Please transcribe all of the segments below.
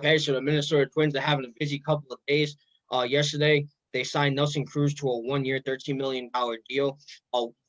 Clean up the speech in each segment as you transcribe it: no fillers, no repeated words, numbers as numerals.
Okay, so the Minnesota Twins are having a busy couple of days. Yesterday, they signed Nelson Cruz to a 1-year, $13 million deal.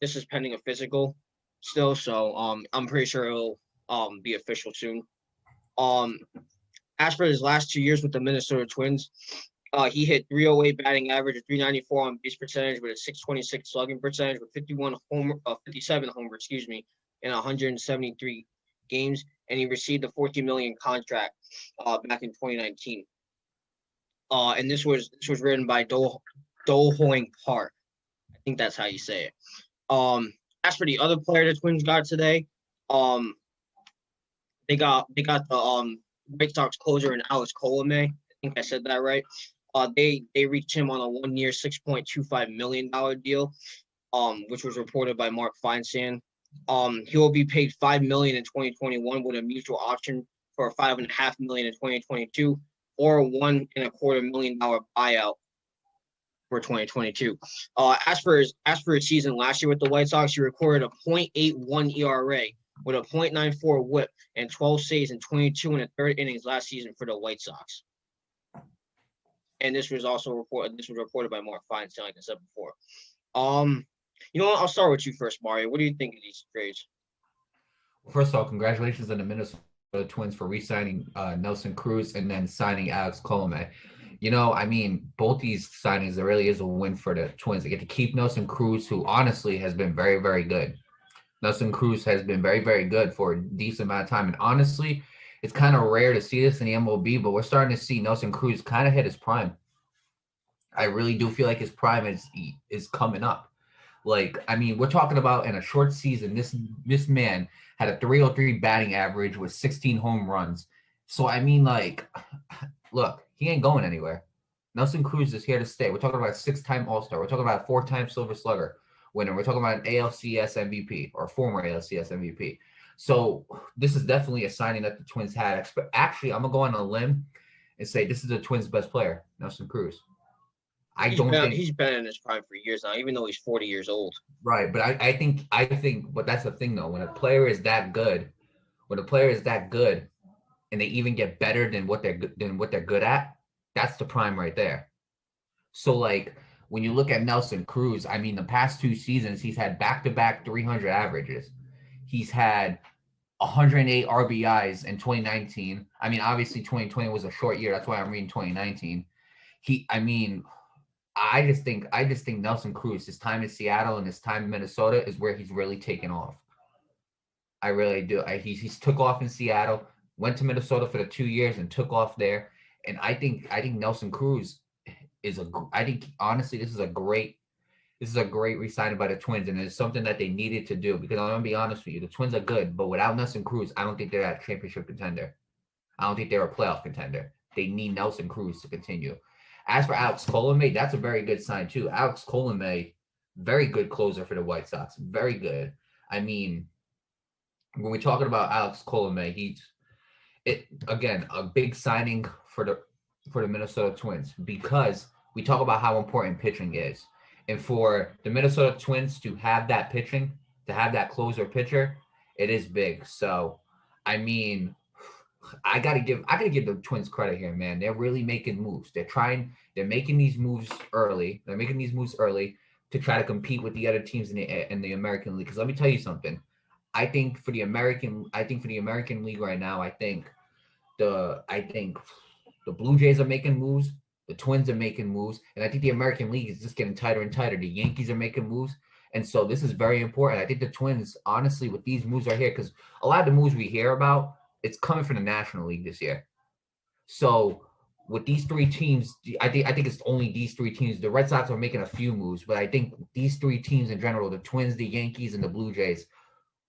This is pending a physical still, so I'm pretty sure it'll be official soon. As for his last 2 years with the Minnesota Twins, he hit 308 batting average, a 394 on base percentage with a 626 slugging percentage with 57 homers, in 173 games, and he received a $14 million contract back in 2019. And this was written by Do Hoing Park. I think that's how you say it. As for the other player the Twins got today, they got the White Sox closer in Alex Colomé. I think I said that right. They reached him on a 1-year, $6.25 million deal, which was reported by Mark Feinsand. He will be paid $5 million in 2021 with a mutual option for $5.5 million in 2022, or a $1.25 million buyout for 2022. As for his season last year with the White Sox, he recorded a .81 ERA with a .94 WHIP and 12 saves in 22 and a third innings last season for the White Sox. And this was also reported. This was reported by Mark Feinsand, like I said before. You know what? I'll start with you first, Mario. What do you think of these trades? First of all, congratulations on the Minnesota Twins for re-signing Nelson Cruz and then signing Alex Colomé. You know, I mean, both these signings, there really is a win for the Twins. They get to keep Nelson Cruz, who honestly has been very, very good. Nelson Cruz has been very, very good for a decent amount of time. And honestly, it's kind of rare to see this in the MLB, but we're starting to see Nelson Cruz kind of hit his prime. I really do feel like his prime is coming up. Like, I mean, we're talking about in a short season, this man had a 303 batting average with 16 home runs. So, I mean, like, look, he ain't going anywhere. Nelson Cruz is here to stay. We're talking about a 6-time All-Star. We're talking about a 4-time Silver Slugger winner. We're talking about an ALCS MVP or former ALCS MVP. So, this is definitely a signing that the Twins had. Actually, I'm going to go on a limb and say this is the Twins' best player, Nelson Cruz. He's been in his prime for years now, even though he's 40 years old. Right, but I think, but that's the thing though. When a player is that good, and they even get better than what they're good at, that's the prime right there. So like when you look at Nelson Cruz, I mean, the past 2 seasons he's had back-to-back 300 averages. He's had 108 RBIs in 2019. I mean, obviously 2020 was a short year. That's why I'm reading 2019. I just think Nelson Cruz, his time in Seattle and his time in Minnesota is where he's really taken off. I really do. He's took off in Seattle, went to Minnesota for the 2 years and took off there. And I think Nelson Cruz honestly this is a great re-signing by the Twins, and it's something that they needed to do because I'm gonna be honest with you, the Twins are good, but without Nelson Cruz, I don't think they're a championship contender. I don't think they're a playoff contender. They need Nelson Cruz to continue. As for Alex Colomé, that's a very good sign too. Alex Colomé, very good closer for the White Sox. Very good. I mean, when we're talking about Alex Colomé, again a big signing for the Minnesota Twins because we talk about how important pitching is. And for the Minnesota Twins to have that pitching, to have that closer pitcher, it is big. So, I mean, I gotta give the Twins credit here, man. They're really making moves. They're making these moves early. They're making these moves early to try to compete with the other teams in the American League. Because let me tell you something. I think for the American League right now, I think the Blue Jays are making moves. The Twins are making moves, and I think the American League is just getting tighter and tighter. The Yankees are making moves, and so this is very important. I think the Twins, honestly, with these moves right here, because a lot of the moves we hear about, it's coming from the National League this year. So with these 3 teams, I think it's only these 3 teams. The Red Sox are making a few moves, but I think these 3 teams in general, the Twins, the Yankees, and the Blue Jays,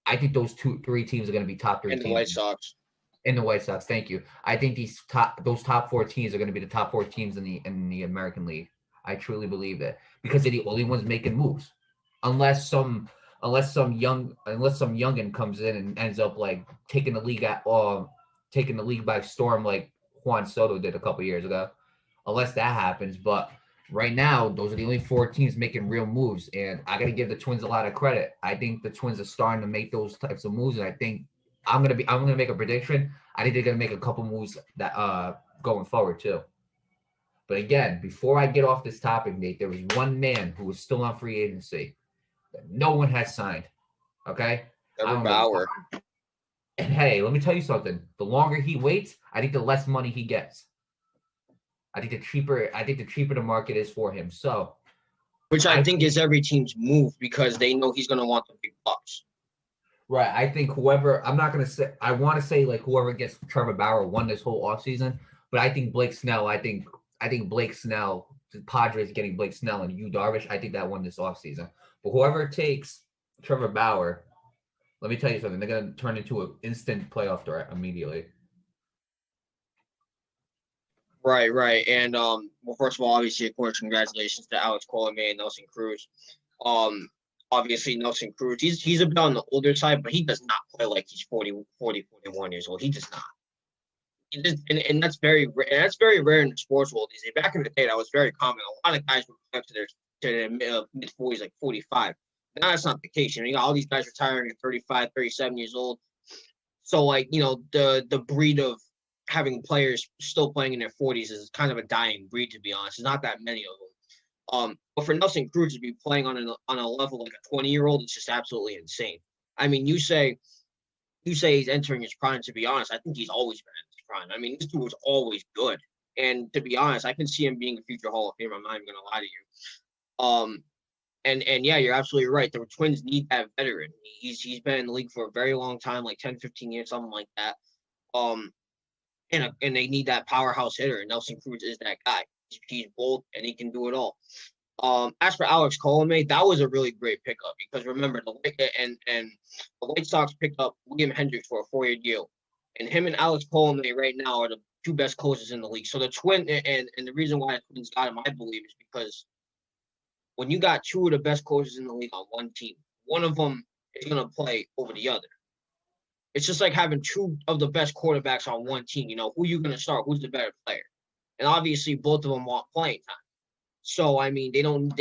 I think those 3 teams are going to be top 3 teams. And the White Sox. And the White Sox, thank you. I think those top 4 teams are going to be the top 4 teams in the American League. I truly believe that because they're the only ones making moves, unless some youngin comes in and ends up like taking the league by storm like Juan Soto did a couple years ago. Unless that happens, but right now those are the only 4 teams making real moves, and I got to give the Twins a lot of credit. I think the Twins are starting to make those types of moves, and I think I'm gonna make a prediction. I think they're gonna make a couple moves that going forward too. But again, before I get off this topic, Nate, there was one man who was still on free agency that no one has signed. Okay? Trevor Bauer. And hey, let me tell you something. The longer he waits, I think the less money he gets. I think the cheaper the market is for him. So, which I think is every team's move because they know he's going to want the big bucks. Right. I think whoever, I'm not going to say, I want to say like whoever gets Trevor Bauer won this whole offseason, but I think Blake Snell, I think Blake Snell, the Padres getting Blake Snell and Yu Darvish, I think that won this offseason. But whoever takes Trevor Bauer, let me tell you something, they're going to turn into an instant playoff threat immediately. Right. And well, first of all, obviously, of course, congratulations to Alex Colomé and Nelson Cruz. Obviously, Nelson Cruz, he's a bit on the older side, but he does not play like he's 41 years old. He does not. And that's very rare in the sports world. Back in the day, that was very common. A lot of guys would play up to their mid 40s, like 45. Now that's not the case. You got all these guys retiring at 35, 37 years old. So, like, the breed of having players still playing in their 40s is kind of a dying breed, to be honest. There's not that many of them. But for Nelson Cruz to be playing on a level like a 20-year-old, it's just absolutely insane. I mean, you say he's entering his prime. To be honest, I think he's always been in his prime. I mean, this dude was always good. And to be honest, I can see him being a future Hall of Famer. I'm not even gonna lie to you. And yeah, you're absolutely right. The Twins need that veteran. He's been in the league for a very long time, like 10, 15 years, something like that. And they need that powerhouse hitter. And Nelson Cruz is that guy. He's bold and he can do it all. As for Alex Colomé, that was a really great pickup because remember the White Sox picked up William Hendricks for a 4-year deal, and him and Alex Colomé right now are the two best closers in the league. So the Twins and the reason why the Twins got him, I believe, is because when you got two of the best closers in the league on one team, one of them is going to play over the other. It's just like having two of the best quarterbacks on one team. Who are you going to start? Who's the better player? And obviously, both of them want playing time. So, I mean, they don't,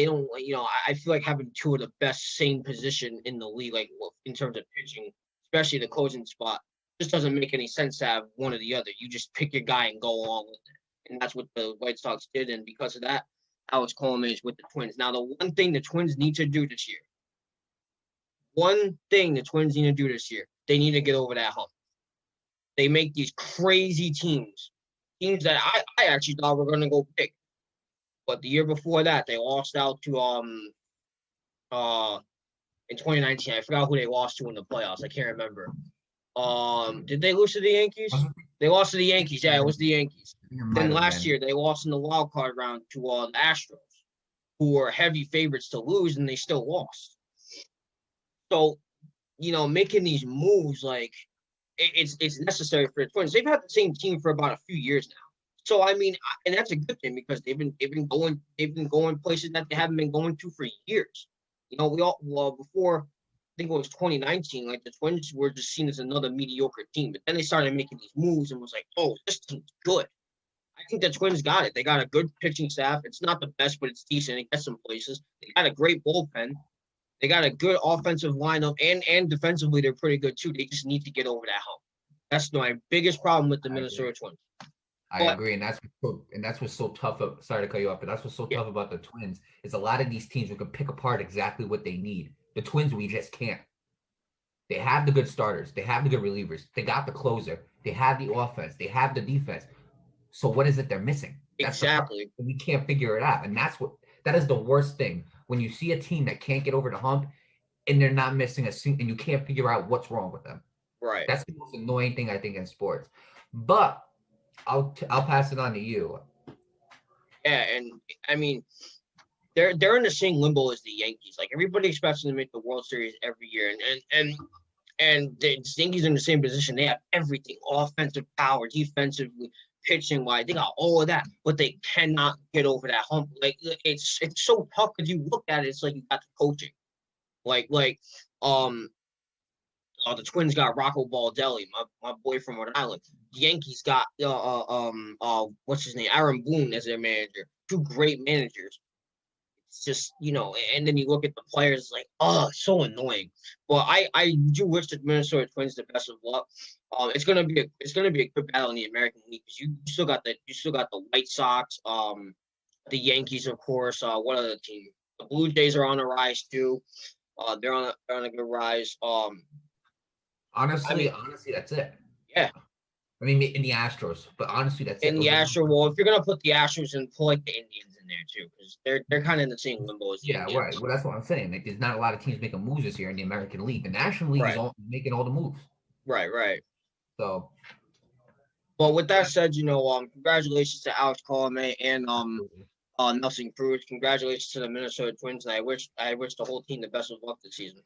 I feel like having two of the best same position in the league, like in terms of pitching, especially the closing spot, just doesn't make any sense to have one or the other. You just pick your guy and go along with it. And that's what the White Sox did. And because of that, Alex Colomé is with the Twins. Now, the one thing the Twins need to do this year, they need to get over that hump. They make these crazy teams that I actually thought were going to go big. But the year before that, they lost out to in 2019. I forgot who they lost to in the playoffs. I can't remember. Did they lose to the Yankees? They lost to the Yankees. Yeah, it was the Yankees. Then last year they lost in the wild card round to the Astros, who were heavy favorites to lose, and they still lost. So, making these moves like it's necessary for the Twins. They've had the same team for about a few years now. So I mean, and that's a good thing because they've been going places that they haven't been going to for years. Before I think it was 2019, like the Twins were just seen as another mediocre team, but then they started making these moves and was like, oh, this team's good. I think the Twins got it. They got a good pitching staff. It's not the best, but it's decent. It gets some places. They got a great bullpen. They got a good offensive lineup, and defensively they're pretty good too. They just need to get over that hump. That's my biggest problem with the Minnesota Twins. I agree, and that's what's so tough. Sorry to cut you off, but that's what's so tough about the Twins is a lot of these teams we can pick apart exactly what they need. The Twins, we just can't. They have the good starters, they have the good relievers, they got the closer, they have the offense, they have the defense. So what is it they're missing? That's exactly. We can't figure it out, and that is the worst thing when you see a team that can't get over the hump, and they're not missing and you can't figure out what's wrong with them. Right. That's the most annoying thing I think in sports, but. I'll pass it on to you. Yeah, and I mean, they're in the same limbo as the Yankees. Like everybody expects them to make the World Series every year, and the Yankees are in the same position. They have everything: offensive power, defensively, pitching wise. They got all of that, but they cannot get over that hump. Like it's so tough because you look at it, it's like you got the coaching, the Twins got Rocco Baldelli, my boy from Rhode Island. The Yankees got what's his name, Aaron Boone as their manager. Two great managers. it's just, and then you look at the players, it's like, oh, it's so annoying. Well, I do wish the Minnesota Twins the best of luck. It's gonna be a good battle in the American League because you still got the White Sox, the Yankees, of course. What other team? The Blue Jays are on the rise too. They're on a good rise. Honestly, mean, that's it. yeah. I mean, in the Astros, but honestly, that's it. And the Astros, well, if you're gonna put the Astros and put like the Indians in there too, because they're kind of in the same limbo as the Yeah, Indians. right. Well, that's what I'm saying. Like, there's not a lot of teams making moves this year in the American League. The National League is Right. all making all the moves. Right. So, But with that said, congratulations to Alex Colomé and Nelson Cruz. Congratulations to the Minnesota Twins, and I wish the whole team the best of luck this season.